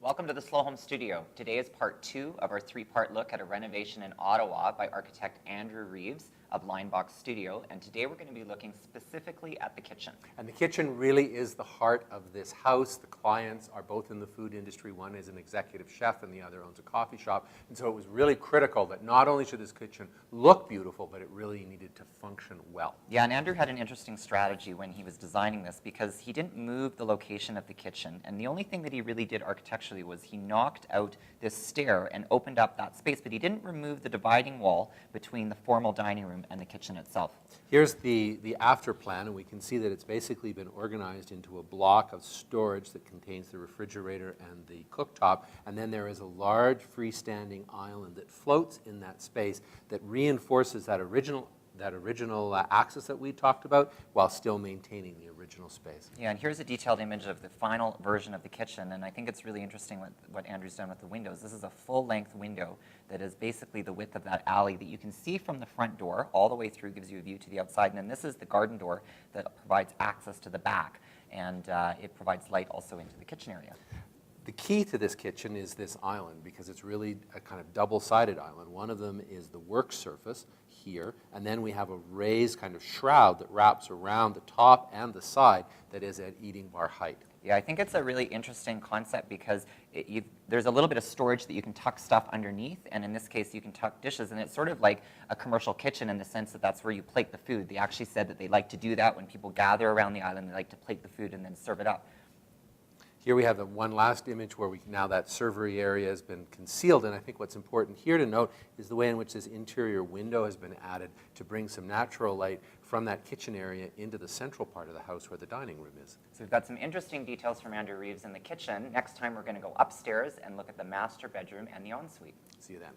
Welcome to the Slow Home Studio. Today is part 2 of our 3-part look at a renovation in Ottawa by architect Andrew Reeves of Linebox Studio, and today we're going to be looking specifically at the kitchen. And the kitchen really is the heart of this house. The clients are both in the food industry. One is an executive chef and the other owns a coffee shop. And so it was really critical that not only should this kitchen look beautiful, but it really needed to function well. Yeah, and Andrew had an interesting strategy when he was designing this because he didn't move the location of the kitchen, and the only thing that he really did architecturally was he knocked out this stair and opened up that space, but he didn't remove the dividing wall between the formal dining room and the kitchen itself. Here's the after plan, and we can see that it's basically been organized into a block of storage that contains the refrigerator and the cooktop, and then there is a large freestanding island that floats in that space that reinforces that original axis that we talked about while still maintaining the original space. Yeah, and here's a detailed image of the final version of the kitchen, and I think it's really interesting what Andrew's done with the windows. This is a full-length window that is basically the width of that alley that you can see from the front door all the way through, gives you a view to the outside, and then this is the garden door that provides access to the back, and it provides light also into the kitchen area. The key to this kitchen is this island because it's really a kind of double-sided island. One of them is the work surface here, and then we have a raised kind of shroud that wraps around the top and the side that is at eating bar height. Yeah, I think it's a really interesting concept because there's a little bit of storage that you can tuck stuff underneath, and in this case you can tuck dishes, and it's sort of like a commercial kitchen in the sense that that's where you plate the food. They actually said that they like to do that when people gather around the island. They like to plate the food and then serve it up. Here we have the one last image where now that servery area has been concealed, and I think what's important here to note is the way in which this interior window has been added to bring some natural light from that kitchen area into the central part of the house where the dining room is. So we've got some interesting details from Andrew Reeves in the kitchen. Next time we're going to go upstairs and look at the master bedroom and the ensuite. See you then.